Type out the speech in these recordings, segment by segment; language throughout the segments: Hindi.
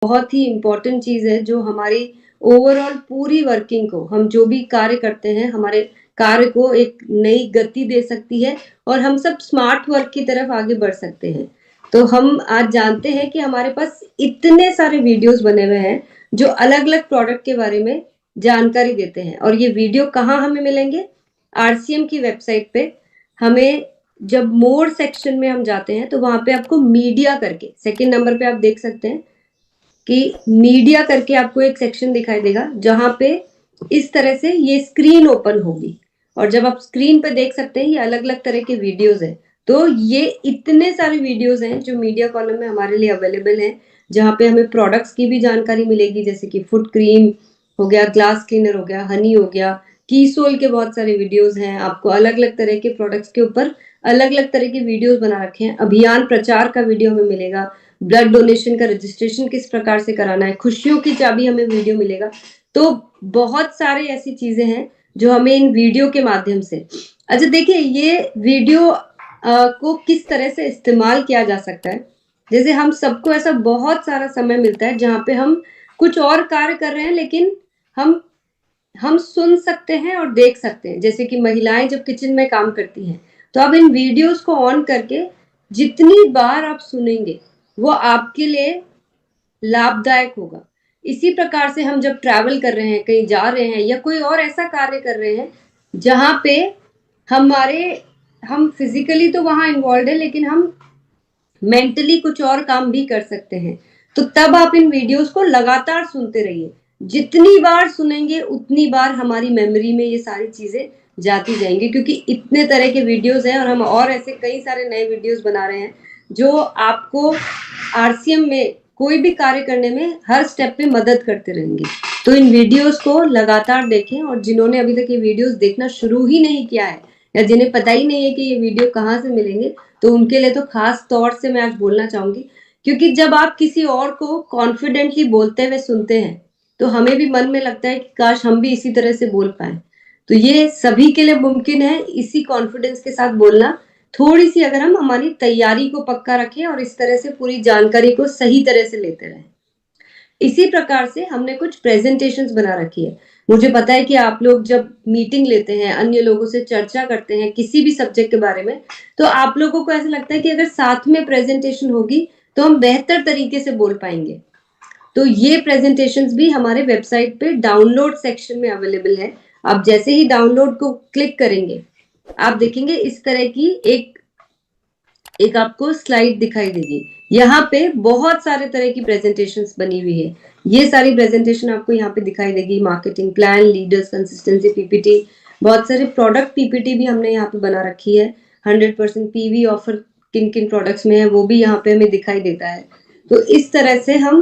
बहुत ही इम्पोर्टेंट चीज है जो हमारी ओवरऑल पूरी वर्किंग को, हम जो भी कार्य करते हैं हमारे कार्य को एक नई गति दे सकती है और हम सब स्मार्ट वर्क की तरफ आगे बढ़ सकते हैं। तो हम आज जानते हैं कि हमारे पास इतने सारे वीडियोस बने हुए हैं जो अलग अलग प्रोडक्ट के बारे में जानकारी देते हैं। और ये वीडियो कहाँ हमें मिलेंगे? आरसीएम की वेबसाइट पे। हमें जब मोर सेक्शन में हम जाते हैं तो वहां पे आपको मीडिया करके सेकंड नंबर पे आप देख सकते हैं कि मीडिया करके आपको एक सेक्शन दिखाई देगा जहां पे इस तरह से ये स्क्रीन ओपन होगी और जब आप स्क्रीन पे देख सकते हैं ये अलग अलग तरह के वीडियोस हैं। तो ये इतने सारे वीडियोस हैं जो मीडिया कॉलम में हमारे लिए अवेलेबल हैं, जहाँ पे हमें प्रोडक्ट्स की भी जानकारी मिलेगी, जैसे कि फुट क्रीम हो गया, ग्लास क्लीनर हो गया, हनी हो गया, कीसोल के बहुत सारे वीडियोस हैं। आपको अलग अलग तरह के प्रोडक्ट्स के ऊपर अलग अलग तरह के वीडियोस बना रखे हैं। अभियान प्रचार का वीडियो हमें मिलेगा, ब्लड डोनेशन का रजिस्ट्रेशन किस प्रकार से कराना है, खुशियों की चाबी हमें वीडियो मिलेगा। तो बहुत सारे ऐसी चीजें हैं जो हमें इन वीडियो के माध्यम से। अच्छा देखिए, ये वीडियो को किस तरह से इस्तेमाल किया जा सकता है। जैसे हम सबको ऐसा बहुत सारा समय मिलता है जहाँ पे हम कुछ और कार्य कर रहे हैं लेकिन हम सुन सकते हैं और देख सकते हैं। जैसे कि महिलाएं जब किचन में काम करती हैं तो आप इन वीडियोस को ऑन करके जितनी बार आप सुनेंगे वो आपके लिए लाभदायक होगा। इसी प्रकार से हम जब ट्रैवल कर रहे हैं, कहीं जा रहे हैं या कोई और ऐसा कार्य कर रहे हैं जहां पे हमारे हम फिजिकली तो वहां इन्वॉल्व है लेकिन हम मेंटली कुछ और काम भी कर सकते हैं, तो तब आप इन वीडियोस को लगातार सुनते रहिए। जितनी बार सुनेंगे उतनी बार हमारी मेमोरी में ये सारी चीजें जाती जाएंगी, क्योंकि इतने तरह के वीडियोस हैं और हम और ऐसे कई सारे नए वीडियोस बना रहे हैं जो आपको आरसीएम में कोई भी कार्य करने में हर स्टेप पे मदद करते रहेंगे। तो इन वीडियोस को लगातार देखें, और जिन्होंने अभी तक ये वीडियोस देखना शुरू ही नहीं किया है या जिन्हें पता ही नहीं है कि ये वीडियो कहाँ से मिलेंगे, तो उनके लिए तो खास तौर से मैं आज बोलना चाहूंगी। क्योंकि जब आप किसी और को कॉन्फिडेंटली बोलते हुए सुनते हैं तो हमें भी मन में लगता है कि काश हम भी इसी तरह से बोल पाए। तो ये सभी के लिए मुमकिन है इसी कॉन्फिडेंस के साथ बोलना, थोड़ी सी अगर हम हमारी तैयारी को पक्का रखें और इस तरह से पूरी जानकारी को सही तरह से लेते रहें। इसी प्रकार से हमने कुछ प्रेजेंटेशंस बना रखी है। मुझे पता है कि आप लोग जब मीटिंग लेते हैं, अन्य लोगों से चर्चा करते हैं किसी भी सब्जेक्ट के बारे में, तो आप लोगों को ऐसा लगता है कि अगर साथ में प्रेजेंटेशन होगी तो हम बेहतर तरीके से बोल पाएंगे। तो ये प्रेजेंटेशंस भी हमारे वेबसाइट पे डाउनलोड सेक्शन में अवेलेबल है। आप जैसे ही डाउनलोड को क्लिक करेंगे आप देखेंगे इस तरह की एक आपको स्लाइड दिखाई देगी। यहाँ पे बहुत सारे तरह की प्रेजेंटेशंस बनी हुई है। ये सारी प्रेजेंटेशन आपको यहाँ पे दिखाई देगी। Marketing plan, leaders, consistency PPT, बहुत सारे प्रोडक्ट पीपीटी भी हमने यहाँ पे बना रखी है। 100% पीवी ऑफर किन किन प्रोडक्ट्स में है वो भी यहाँ पे हमें दिखाई देता है। तो इस तरह से हम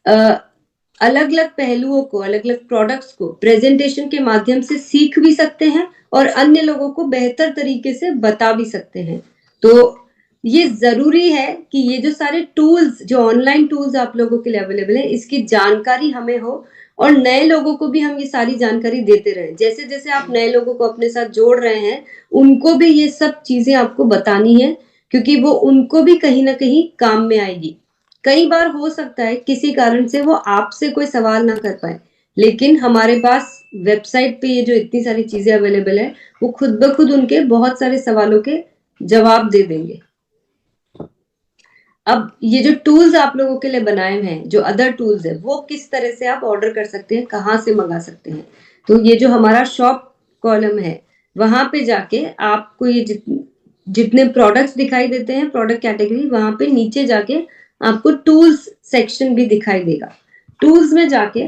अलग अलग पहलुओं को, अलग अलग प्रोडक्ट्स को प्रेजेंटेशन के माध्यम से सीख भी सकते हैं और अन्य लोगों को बेहतर तरीके से बता भी सकते हैं। तो ये जरूरी है कि ये जो सारे टूल्स, जो ऑनलाइन टूल्स आप लोगों के लिए अवेलेबल है, इसकी जानकारी हमें हो और नए लोगों को भी हम ये सारी जानकारी देते रहें। जैसे जैसे आप नए लोगों को अपने साथ जोड़ रहे हैं उनको भी ये सब चीजें आपको बतानी है, क्योंकि वो उनको भी कहीं ना कहीं काम में आएगी। कई बार हो सकता है किसी कारण से वो आपसे कोई सवाल ना कर पाए, लेकिन हमारे पास वेबसाइट पे ये जो इतनी सारी चीजें अवेलेबल है वो खुद ब खुद उनके बहुत सारे सवालों के जवाब दे देंगे। अब ये जो टूल्स आप लोगों के लिए बनाए हुए हैं, जो अदर टूल्स है, वो किस तरह से आप ऑर्डर कर सकते हैं, कहाँ से मंगा सकते हैं। तो ये जो हमारा शॉप कॉलम है वहां पे जाके आपको ये जितने प्रोडक्ट्स दिखाई देते हैं, प्रोडक्ट कैटेगरी, वहां पे नीचे जाके आपको टूल्स सेक्शन भी दिखाई देगा। टूल्स में जाके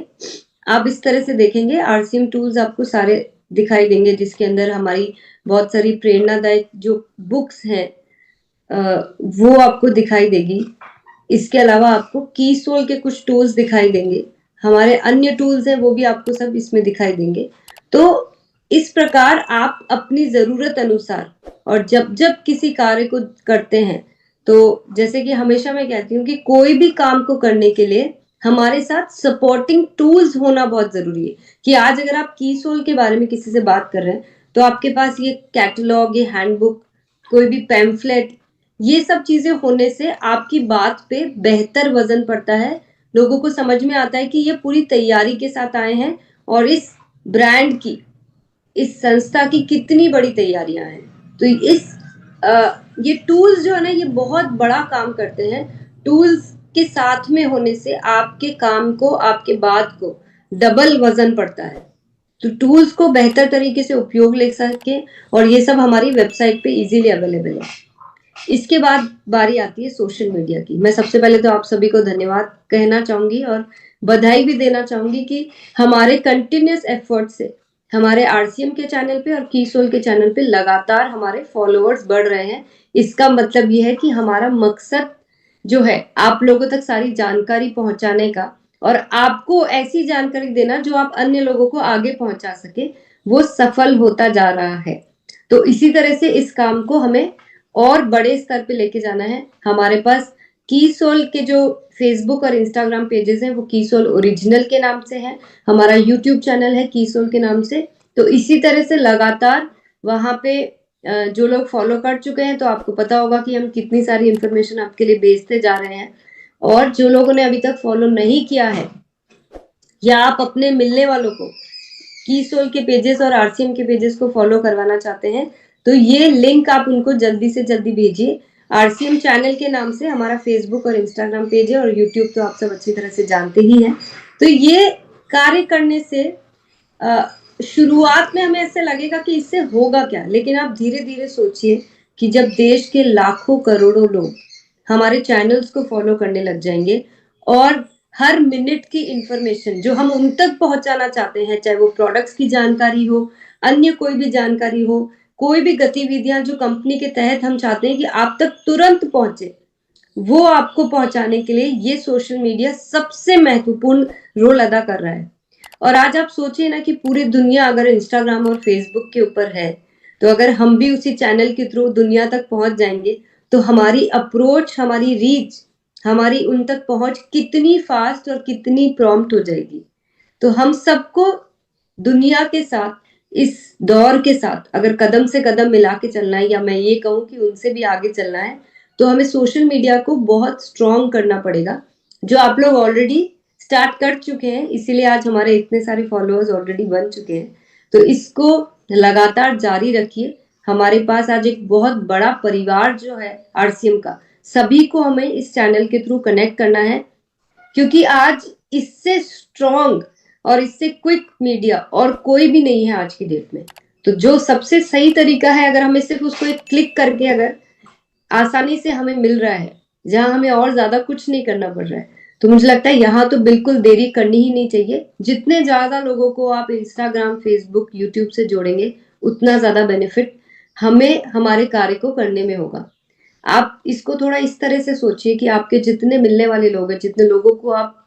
आप इस तरह से देखेंगे, आरसीएम टूल्स आपको सारे दिखाई देंगे, जिसके अंदर हमारी बहुत सारी प्रेरणादायक जो बुक्स हैं वो आपको दिखाई देगी। इसके अलावा आपको कीसोल के कुछ टूल्स दिखाई देंगे, हमारे अन्य टूल्स हैं वो भी आपको सब इसमें दिखाई देंगे। तो इस प्रकार आप अपनी जरूरत अनुसार और जब जब किसी कार्य को करते हैं, तो जैसे कि हमेशा मैं कहती हूँ कि कोई भी काम को करने के लिए हमारे साथ सपोर्टिंग टूल्स होना बहुत जरूरी है। कि आज अगर आप कीसोल के बारे में किसी से बात कर रहे हैं तो आपके पास ये कैटलॉग, ये हैंडबुक, कोई भी पैम्फलेट, ये सब चीजें होने से आपकी बात पे बेहतर वजन पड़ता है, लोगों को समझ में आता है कि ये पूरी तैयारी के साथ आए हैं और इस ब्रांड की, इस संस्था की कितनी बड़ी तैयारियां हैं। तो ये टूल्स जो है ना, ये बहुत बड़ा काम करते हैं। टूल्स के साथ में होने से आपके काम को, आपके बात को डबल वजन पड़ता है। तो टूल्स को बेहतर तरीके से उपयोग ले सके, और ये सब हमारी वेबसाइट पे इजीली अवेलेबल है। इसके बाद बारी आती है सोशल मीडिया की। मैं सबसे पहले तो आप सभी को धन्यवाद कहना चाहूंगी और बधाई भी देना चाहूंगी कि हमारे कंटिन्यूस एफर्ट से हमारे आरसीएम के चैनल पे और कीसोल के चैनल पे लगातार हमारे फॉलोअर्स बढ़ रहे हैं। इसका मतलब ये है कि हमारा मकसद जो है आप लोगों तक सारी जानकारी पहुंचाने का, और आपको ऐसी जानकारी देना जो आप अन्य लोगों को आगे पहुंचा सके, वो सफल होता जा रहा है। तो इसी तरह से इस काम को हमें और बड़े स्तर पे लेके जाना है। हमारे पास कीसोल के जो फेसबुक और इंस्टाग्राम पेजेस हैं वो कीसोल ओरिजिनल के नाम से है। हमारा यूट्यूब चैनल है कीसोल के नाम से। तो इसी तरह से लगातार वहां पे जो लोग फॉलो कर चुके हैं, तो आपको पता होगा कि हम कितनी सारी इंफॉर्मेशन आपके लिए भेजते जा रहे हैं। और जो लोगों ने अभी तक फॉलो नहीं किया है, या आप अपने मिलने वालों को कीसोल के पेजेस और आरसीएम के पेजेस को फॉलो करवाना चाहते हैं, तो ये लिंक आप उनको जल्दी से जल्दी भेजिए। आरसीएम चैनल के नाम से हमारा फेसबुक और इंस्टाग्राम पेज है, और यूट्यूब तो आप सब अच्छी तरह से जानते ही हैं। तो ये कार्य करने से शुरुआत में हमें ऐसे लगेगा कि इससे होगा क्या, लेकिन आप धीरे धीरे सोचिए कि जब देश के लाखों करोड़ों लोग हमारे चैनल्स को फॉलो करने लग जाएंगे, और हर मिनट की इंफॉर्मेशन जो हम उन तक पहुंचाना चाहते हैं, चाहे वो प्रोडक्ट्स की जानकारी हो, अन्य कोई भी जानकारी हो, कोई भी गतिविधियां जो कंपनी के तहत हम चाहते हैं कि आप तक तुरंत पहुंचे, वो आपको पहुंचाने के लिए ये सोशल मीडिया सबसे महत्वपूर्ण रोल अदा कर रहा है। और आज आप सोचिए ना कि पूरी दुनिया अगर इंस्टाग्राम और फेसबुक के ऊपर है, तो अगर हम भी उसी चैनल के थ्रू दुनिया तक पहुंच जाएंगे, तो हमारी अप्रोच, हमारी रीच, हमारी उन तक पहुंच कितनी फास्ट और कितनी प्रॉम्प्ट हो जाएगी। तो हम सबको दुनिया के साथ, इस दौर के साथ अगर कदम से कदम मिला के चलना है, या मैं ये कहूँ कि उनसे भी आगे चलना है, तो हमें सोशल मीडिया को बहुत स्ट्रॉन्ग करना पड़ेगा, जो आप लोग ऑलरेडी स्टार्ट कर चुके हैं। इसीलिए आज हमारे इतने सारे फॉलोअर्स ऑलरेडी बन चुके हैं। तो इसको लगातार जारी रखिए। हमारे पास आज एक बहुत बड़ा परिवार जो है आरसीएम का, सभी को हमें इस चैनल के थ्रू कनेक्ट करना है, क्योंकि आज इससे स्ट्रॉन्ग और इससे क्विक मीडिया और कोई भी नहीं है आज की डेट में। तो जो सबसे सही तरीका है, अगर हमें सिर्फ उसको एक क्लिक करके अगर आसानी से हमें मिल रहा है, जहां हमें और ज्यादा कुछ नहीं करना पड़ रहा है, तो मुझे लगता है यहाँ तो बिल्कुल देरी करनी ही नहीं चाहिए। जितने ज्यादा लोगों को आप इंस्टाग्राम, फेसबुक, यूट्यूब से जोड़ेंगे, उतना ज्यादा बेनिफिट हमें हमारे कार्य को करने में होगा। आप इसको थोड़ा इस तरह से सोचिए कि आपके जितने मिलने वाले लोग हैं, जितने लोगों को आप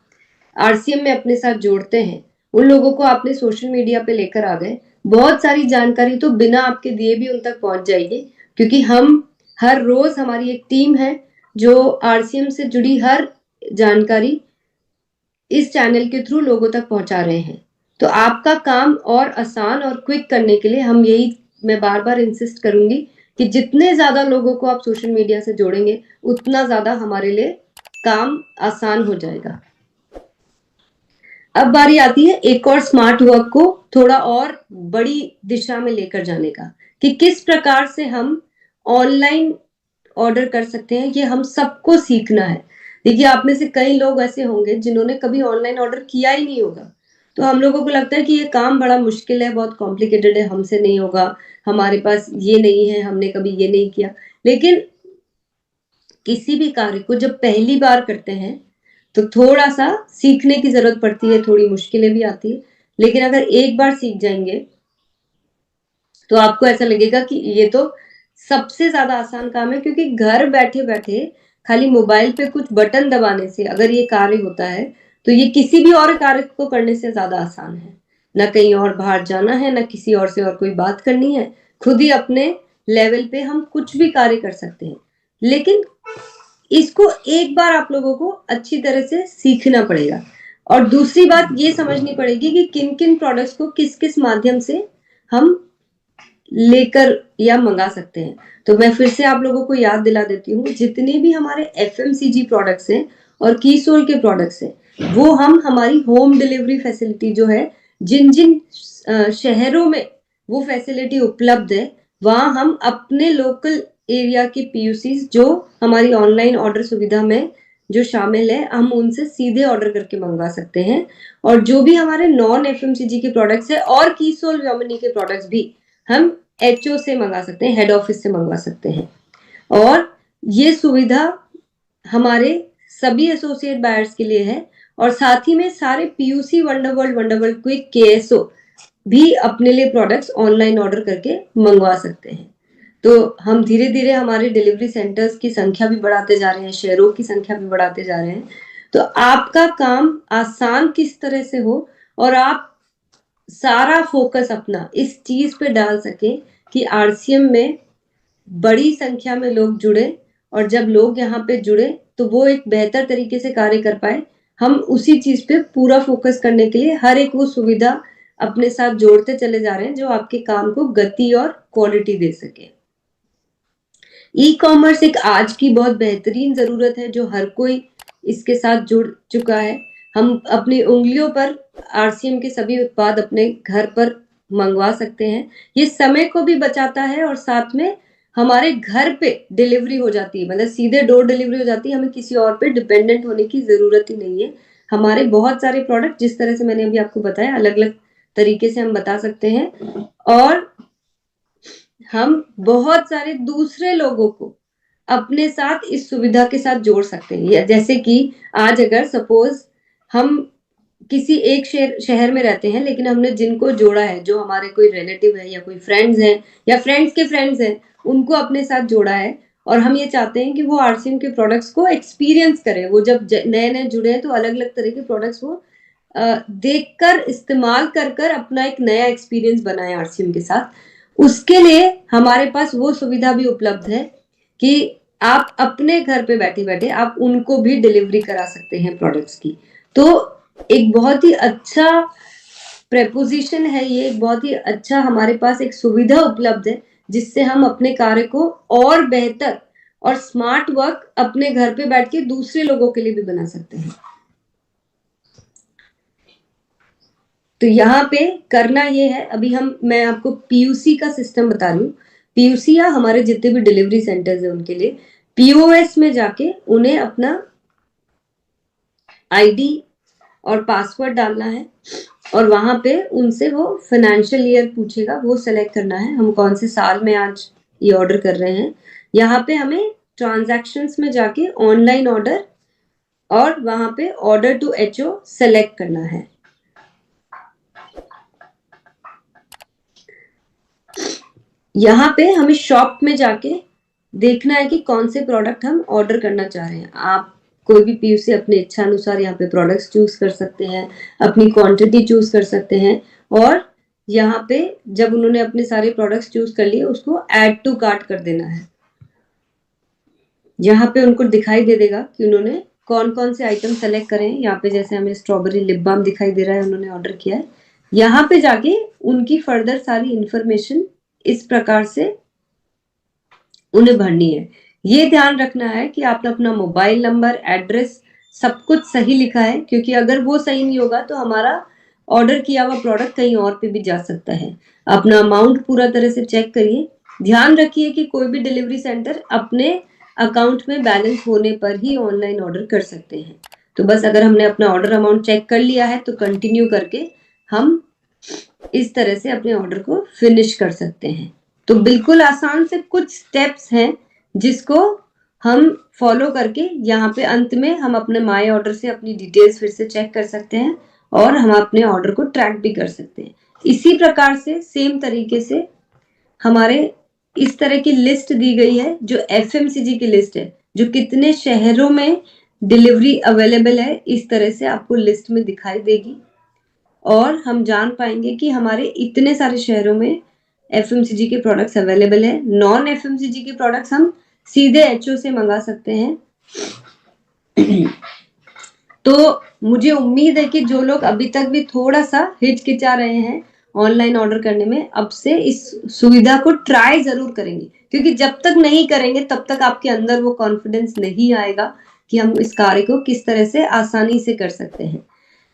आरसीएम में अपने साथ जोड़ते हैं, उन लोगों को आपने सोशल मीडिया पे लेकर आ गए, बहुत सारी जानकारी तो बिना आपके दिए भी उन तक पहुंच जाएगी। क्योंकि हम हर रोज, हमारी एक टीम है जो आरसीएम से जुड़ी हर जानकारी इस चैनल के थ्रू लोगों तक पहुंचा रहे हैं। तो आपका काम और आसान और क्विक करने के लिए मैं बार बार इंसिस्ट करूंगी कि जितने ज्यादा लोगों को आप सोशल मीडिया से जोड़ेंगे, उतना ज्यादा हमारे लिए काम आसान हो जाएगा। अब बारी आती है एक और स्मार्ट वर्क को थोड़ा और बड़ी दिशा में लेकर जाने का, कि किस प्रकार से हम ऑनलाइन ऑर्डर कर सकते हैं। ये हम सबको सीखना है। देखिए, आप में से कई लोग ऐसे होंगे जिन्होंने कभी ऑनलाइन ऑर्डर किया ही नहीं होगा। तो हम लोगों को लगता है कि ये काम बड़ा मुश्किल है, बहुत कॉम्प्लिकेटेड है, हमसे नहीं होगा, हमारे पास ये नहीं है, हमने कभी ये नहीं किया। लेकिन किसी भी कार्य को जब पहली बार करते हैं, तो थोड़ा सा सीखने की जरूरत पड़ती है, थोड़ी मुश्किलें भी आती है। लेकिन अगर एक बार सीख जाएंगे, तो आपको ऐसा लगेगा कि ये तो सबसे ज्यादा आसान काम है, क्योंकि घर बैठे बैठे खाली मोबाइल पे कुछ बटन दबाने से अगर ये कार्य होता है, तो ये किसी भी और कार्य को करने से ज्यादा आसान है। ना कहीं और बाहर जाना है, ना किसी और से और कोई बात करनी है, खुद ही अपने लेवल पे हम कुछ भी कार्य कर सकते हैं। लेकिन इसको एक बार आप लोगों को अच्छी तरह से सीखना पड़ेगा, और दूसरी बात ये समझनी पड़ेगी कि किन किन प्रोडक्ट्स को किस किस माध्यम से हम लेकर या मंगा सकते हैं। तो मैं फिर से आप लोगों को याद दिला देती हूँ, जितने भी हमारे एफएमसीजी प्रोडक्ट्स हैं, और कीसोल के प्रोडक्ट्स है, वो हम हमारी होम डिलीवरी फैसिलिटी जो है, जिन जिन शहरों में वो फैसिलिटी उपलब्ध है, वहां हम अपने लोकल एरिया के पीयूसी जो हमारी ऑनलाइन ऑर्डर सुविधा में जो शामिल है, हम उनसे सीधे ऑर्डर करके मंगवा सकते हैं। और जो भी हमारे नॉन एफएमसीजी के प्रोडक्ट्स है और कीसोल व्योमिनी के प्रोडक्ट्स भी हम एचओ से मंगा सकते हैं, हेड ऑफिस से मंगवा सकते हैं। और ये सुविधा हमारे सभी एसोसिएट बायर्स के लिए है, और साथ ही में सारे पीयूसी वंडरवर्ल्ड क्विक केएसओ भी अपने लिए प्रोडक्ट्स ऑनलाइन ऑर्डर करके मंगवा सकते हैं। तो हम धीरे धीरे हमारे डिलीवरी सेंटर्स की संख्या भी बढ़ाते जा रहे हैं, शहरों की संख्या भी बढ़ाते जा रहे हैं। तो आपका काम आसान किस तरह से हो और आप सारा फोकस अपना इस चीज पे डाल सके कि आरसीएम में बड़ी संख्या में लोग जुड़े, और जब लोग यहाँ पे जुड़े तो वो एक बेहतर तरीके से कार्य कर पाए। हम उसी चीज पे पूरा फोकस करने के लिए हर एक वो सुविधा अपने साथ जोड़ते चले जा रहे हैं जो आपके काम को गति और क्वालिटी दे सके। ई कॉमर्स एक आज की बहुत बेहतरीन जरूरत है जो हर कोई इसके साथ जुड़ चुका है। हम अपनी उंगलियों पर आरसीएम के सभी उत्पाद अपने घर पर मंगवा सकते हैं। ये समय को भी बचाता है और साथ में हमारे घर पे डिलीवरी हो जाती है, मतलब सीधे डोर डिलीवरी हो जाती है, हमें किसी और पे डिपेंडेंट होने की जरूरत ही नहीं है। हमारे बहुत सारे प्रोडक्ट, जिस तरह से मैंने अभी आपको बताया, अलग अलग तरीके से हम बता सकते हैं, और हम बहुत सारे दूसरे लोगों को अपने साथ इस सुविधा के साथ जोड़ सकते हैं। जैसे कि आज अगर सपोज हम किसी एक शहर में रहते हैं, लेकिन हमने जिनको जोड़ा है, जो हमारे कोई रिलेटिव है या कोई फ्रेंड्स हैं या फ्रेंड्स के फ्रेंड्स हैं, उनको अपने साथ जोड़ा है, और हम ये चाहते हैं कि वो आरसीएम के प्रोडक्ट्स को एक्सपीरियंस करें। वो जब नए नए जुड़े हैं तो अलग अलग तरह के प्रोडक्ट्स वो देखकर, इस्तेमाल कर कर अपना एक नया एक्सपीरियंस बनाए आरसीएम के साथ। उसके लिए हमारे पास वो सुविधा भी उपलब्ध है कि आप अपने घर पे बैठे बैठे आप उनको भी डिलीवरी करा सकते हैं प्रोडक्ट्स की। तो एक बहुत ही अच्छा प्रेपोजिशन है ये, एक बहुत ही अच्छा हमारे पास एक सुविधा उपलब्ध है जिससे हम अपने कार्य को और बेहतर और स्मार्ट वर्क अपने घर पे बैठ के दूसरे लोगों के लिए भी बना सकते हैं। तो यहाँ पे करना ये है, अभी मैं आपको पीयूसी का सिस्टम बता रही हूँ। पीयूसी या हमारे जितने भी डिलीवरी सेंटर्स है उनके लिए पीओएस में जाके उन्हें अपना आईडी और पासवर्ड डालना है, और वहां पे उनसे वो फाइनेंशियल ईयर पूछेगा, वो सेलेक्ट करना है हम कौन से साल में आज ये ऑर्डर कर रहे हैं। यहाँ पे हमें ट्रांजैक्शंस में जाके ऑनलाइन ऑर्डर और वहां पे ऑर्डर टू एचओ सेलेक्ट करना है। यहाँ पे हमें शॉप में जाके देखना है कि कौन से प्रोडक्ट हम ऑर्डर करना चाह रहे हैं। आप कोई भी पीयूसी अपने इच्छा अनुसार यहाँ पे प्रोडक्ट्स चूज कर सकते हैं, अपनी क्वांटिटी चूज कर सकते हैं, और यहाँ पे जब उन्होंने अपने सारे प्रोडक्ट्स चूज कर लिए उसको ऐड टू कार्ट कर देना है। यहाँ पे उनको दिखाई दे देगा कि उन्होंने कौन कौन से आइटम सेलेक्ट करें। यहाँ पे जैसे हमें स्ट्रॉबेरी लिप बाम दिखाई दे रहा है, उन्होंने ऑर्डर किया है। यहाँ पे जाके उनकी फर्दर सारी इंफॉर्मेशन इस प्रकार से उन्हें भरनी है। ये ध्यान रखना है कि आपने अपना मोबाइल नंबर, एड्रेस सब कुछ सही लिखा है, क्योंकि अगर वो सही नहीं होगा तो हमारा ऑर्डर किया हुआ प्रोडक्ट कहीं और पे भी जा सकता है। अपना अमाउंट पूरा तरह से चेक करिए। ध्यान रखिए कि कोई भी डिलीवरी सेंटर अपने अकाउंट में बैलेंस होने पर ही ऑनलाइन ऑर्डर कर सकते हैं। तो बस अगर हमने अपना ऑर्डर अमाउंट चेक कर लिया है तो कंटिन्यू करके हम इस तरह से अपने ऑर्डर को फिनिश कर सकते हैं। तो बिल्कुल आसान से कुछ स्टेप्स हैं जिसको हम फॉलो करके यहाँ पे अंत में हम अपने माय ऑर्डर से अपनी डिटेल्स फिर से चेक कर सकते हैं और हम अपने ऑर्डर को ट्रैक भी कर सकते हैं। इसी प्रकार से सेम तरीके से हमारे इस तरह की लिस्ट दी गई है जो एफएमसीजी की लिस्ट है, जो कितने शहरों में डिलीवरी अवेलेबल है, इस तरह से आपको लिस्ट में दिखाई देगी, और हम जान पाएंगे कि हमारे इतने सारे शहरों में एफएमसीजी के प्रोडक्ट्स अवेलेबल है। नॉन एफएमसीजी के प्रोडक्ट्स हम सीधे एचओ से मंगा सकते हैं। तो मुझे उम्मीद है कि जो लोग अभी तक भी थोड़ा सा हिचकिचा रहे हैं ऑनलाइन ऑर्डर करने में, अब से इस सुविधा को ट्राई जरूर करेंगे, क्योंकि जब तक नहीं करेंगे तब तक आपके अंदर वो कॉन्फिडेंस नहीं आएगा कि हम इस कार्य को किस तरह से आसानी से कर सकते हैं।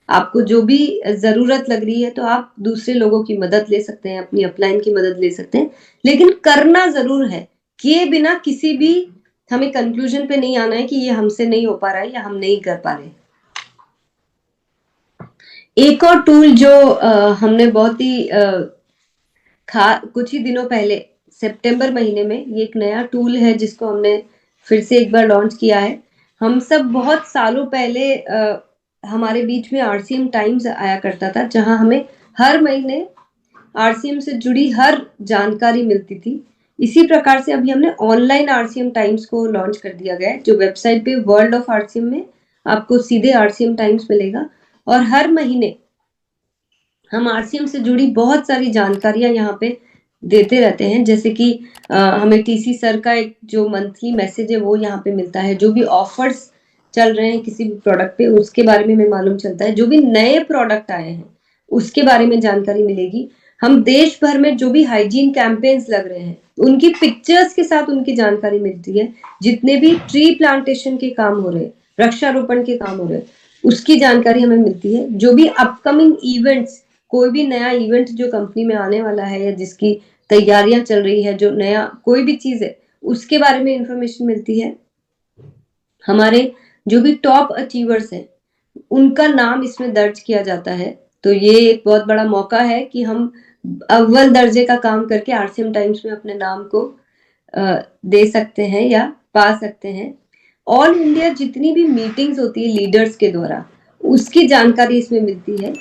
आपको जो भी जरूरत लग रही है तो आप दूसरे लोगों की मदद ले सकते हैं, अपनी अपलाइन की मदद ले सकते हैं, लेकिन करना जरूर है। किए बिना किसी भी हमें कंक्लूजन पे नहीं आना है कि ये हमसे नहीं हो पा रहा है या हम नहीं कर पा रहे। एक और टूल जो हमने बहुत ही कुछ ही दिनों पहले सितंबर महीने में, ये एक नया टूल है जिसको हमने फिर से एक बार लॉन्च किया है। हम सब बहुत सालों पहले हमारे बीच में आरसीएम टाइम्स आया करता था, जहां हमें हर महीने आरसीएम से जुड़ी हर जानकारी मिलती थी। इसी प्रकार से अभी हमने ऑनलाइन आरसीएम टाइम्स को लॉन्च कर दिया गया है, जो वेबसाइट पे वर्ल्ड ऑफ आरसीएम में आपको सीधे आरसीएम टाइम्स मिलेगा। और हर महीने हम आरसीएम से जुड़ी बहुत सारी जानकारियां यहाँ पे देते रहते हैं, जैसे कि हमें टीसी सर का एक जो मंथली मैसेज है वो यहाँ पे मिलता है। जो भी ऑफर्स चल रहे हैं किसी भी प्रोडक्ट पे उसके बारे में हमें मालूम चलता है। जो भी नए प्रोडक्ट आए हैं उसके बारे में जानकारी मिलेगी। हम देश भर में जो भी हाइजीन कैंपेन्स लग रहे हैं उनकी पिक्चर्स के साथ उनकी जानकारी मिलती है। जितने भी ट्री प्लांटेशन के काम हो रहे हैं, वृक्षारोपण के काम हो रहे हैं, उसकी जानकारी हमें मिलती है। जो भी अपकमिंग इवेंट्स, कोई भी नया इवेंट जो कंपनी में आने वाला है या जिसकी तैयारियां चल रही है, जो नया कोई भी चीज है उसके बारे में इंफॉर्मेशन मिलती है। हमारे जो भी टॉप अचीवर्स हैं उनका नाम इसमें दर्ज किया जाता है। तो ये एक बहुत बड़ा मौका है कि हम अव्वल दर्जे का काम करके आरसीएम टाइम्स में अपने नाम को दे सकते हैं या पा सकते हैं। ऑल इंडिया जितनी भी मीटिंग्स होती है लीडर्स के द्वारा, उसकी जानकारी इसमें मिलती है।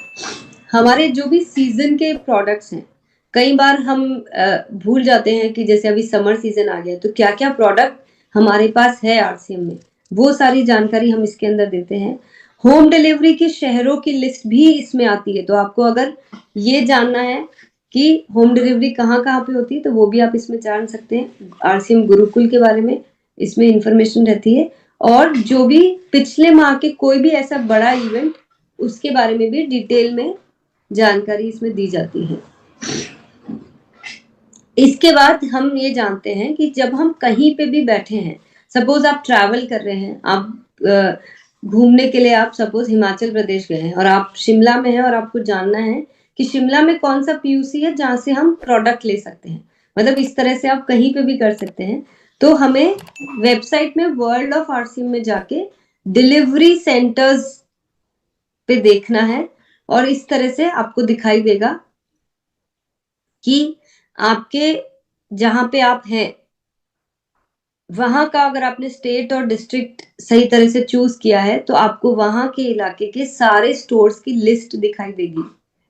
हमारे जो भी सीजन के प्रोडक्ट्स हैं, कई बार हम भूल जाते हैं कि जैसे अभी समर सीजन आ गया तो क्या क्या प्रोडक्ट हमारे पास है आरसीएम में, वो सारी जानकारी हम इसके अंदर देते हैं। होम डिलीवरी के शहरों की लिस्ट भी इसमें आती है, तो आपको अगर ये जानना है कि होम डिलीवरी कहाँ कहाँ पे होती है तो वो भी आप इसमें जान सकते हैं। आरसीएम गुरुकुल के बारे में इसमें इंफॉर्मेशन रहती है, और जो भी पिछले माह के कोई भी ऐसा बड़ा इवेंट उसके बारे में भी डिटेल में जानकारी इसमें दी जाती है। इसके बाद हम ये जानते हैं कि जब हम कहीं पे भी बैठे हैं, सपोज आप ट्रैवल कर रहे हैं, आप घूमने के लिए आप सपोज हिमाचल प्रदेश गए हैं और आप शिमला में हैं और आपको जानना है कि शिमला में कौन सा पीयूसी है जहां से हम प्रोडक्ट ले सकते हैं, मतलब इस तरह से आप कहीं पे भी कर सकते हैं। तो हमें वेबसाइट में वर्ल्ड ऑफ आरसीएम में जाके डिलीवरी सेंटर्स पे देखना है, और इस तरह से आपको दिखाई देगा कि आपके जहां पे आप हैं वहां का, अगर आपने स्टेट और डिस्ट्रिक्ट सही तरह से चूज किया है तो आपको वहां के इलाके के सारे स्टोर्स की लिस्ट दिखाई देगी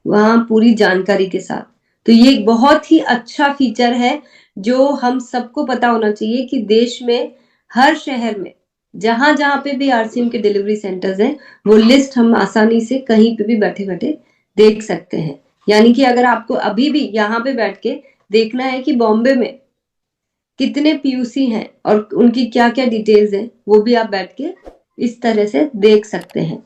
वहां पूरी जानकारी के साथ। तो ये एक बहुत ही अच्छा फीचर है जो हम सबको पता होना चाहिए कि देश में हर शहर में जहां जहां पे भी आरसीएम के डिलीवरी सेंटर्स हैं वो लिस्ट हम आसानी से कहीं पे भी बैठे बैठे देख सकते हैं। यानी कि अगर आपको अभी भी यहाँ पे बैठ के देखना है कि बॉम्बे में कितने पीयूसी हैं और उनकी क्या क्या डिटेल्स हैं, वो भी आप बैठ के इस तरह से देख सकते हैं।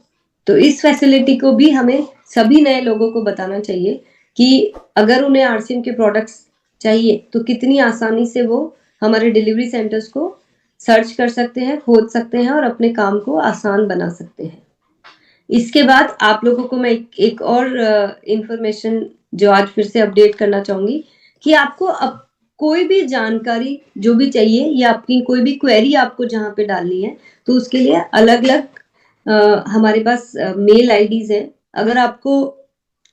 तो इस फैसिलिटी को भी हमें सभी नए लोगों को बताना चाहिए कि अगर उन्हें आरसीएम के प्रोडक्ट्स चाहिए तो कितनी आसानी से वो हमारे डिलीवरी सेंटर्स को सर्च कर सकते हैं, खोज सकते हैं और अपने काम को आसान बना सकते हैं। इसके बाद आप लोगों को मैं एक और इंफॉर्मेशन जो आज फिर से अपडेट करना चाहूंगी कि आपको अब कोई भी जानकारी जो भी चाहिए या अपनी कोई भी क्वेरी आपको जहाँ पे डालनी है तो उसके लिए अलग अलग हमारे पास मेल आईडीज हैं। अगर आपको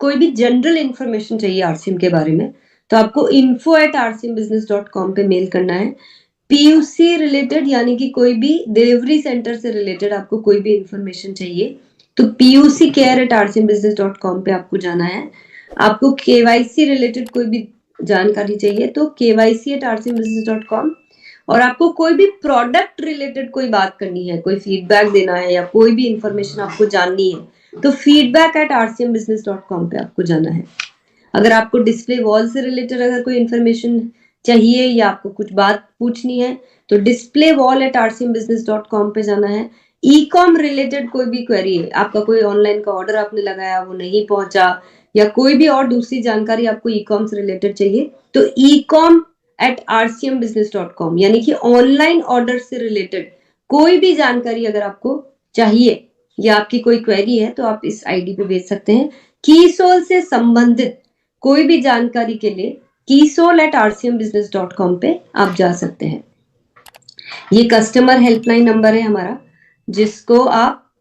कोई भी जनरल इंफॉर्मेशन चाहिए आरसीएम के बारे में तो आपको info@rcmbusiness.com पे मेल करना है। पीयूसी रिलेटेड यानी कि कोई भी डिलीवरी सेंटर से रिलेटेड आपको कोई भी इंफॉर्मेशन चाहिए तो puccare@rcmbusiness.com पे आपको जाना है। आपको केवाईसी रिलेटेड कोई भी जानकारी चाहिए तो kyc@rcmbusiness.com, और आपको कोई भी प्रोडक्ट रिलेटेड कोई बात करनी है, कोई फीडबैक देना है या कोई भी इंफॉर्मेशन आपको जाननी है तो feedback@rcmbusiness.com पे आपको जाना है। अगर आपको डिस्प्ले वॉल से रिलेटेड अगर कोई इंफॉर्मेशन चाहिए या आपको कुछ बात पूछनी है तो displaywall@rcmbusiness.com पे जाना है। ई कॉम रिलेटेड कोई भी क्वेरी है, आपका कोई ऑनलाइन का ऑर्डर आपने लगाया वो नहीं पहुंचा या कोई भी और दूसरी जानकारी आपको ई कॉम से रिलेटेड चाहिए तो ecom@rcmbusiness.com, यानी कि ऑनलाइन ऑर्डर से रिलेटेड कोई भी जानकारी अगर आपको चाहिए या आपकी कोई क्वेरी है तो आप इस आईडी पे भेज सकते हैं। कीसोल से संबंधित कोई भी जानकारी के लिए keysol@rcmbusiness.com पे आप जा सकते हैं। ये कस्टमर हेल्पलाइन नंबर है हमारा, जिसको आप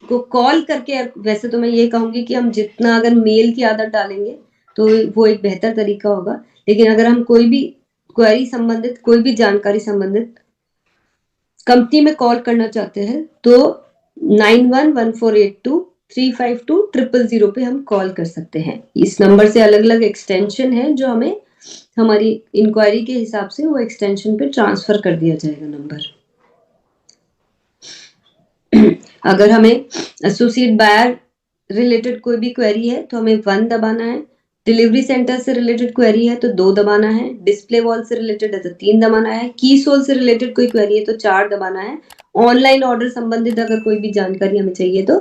को कॉल करके, वैसे तो मैं ये कहूंगी कि हम जितना अगर मेल की आदत डालेंगे तो वो एक बेहतर तरीका होगा, लेकिन अगर हम कोई भी क्वेरी संबंधित, कोई भी जानकारी संबंधित कंपनी में कॉल करना चाहते हैं तो 911482352000 पे हम कॉल कर सकते हैं। इस नंबर से अलग अलग एक्सटेंशन है जो हमें हमारी इंक्वायरी के हिसाब से वो एक्सटेंशन पे ट्रांसफर कर दिया जाएगा नंबर। अगर हमें एसोसिएट बायर रिलेटेड कोई भी क्वेरी है तो हमें 1 दबाना है, डिलीवरी सेंटर से रिलेटेड क्वेरी है तो 2 दबाना है, डिस्प्ले वॉल से रिलेटेड है तो 3 दबाना है, कीसोल से रिलेटेड कोई क्वेरी है तो 4 दबाना है, ऑनलाइन ऑर्डर संबंधित अगर कोई भी जानकारी हमें चाहिए तो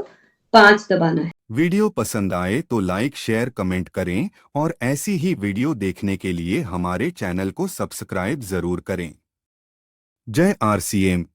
5 दबाना है। वीडियो पसंद आए तो लाइक, शेयर, कमेंट करें और ऐसी ही वीडियो देखने के लिए हमारे चैनल को सब्सक्राइब जरूर करें। जय आरसीएम।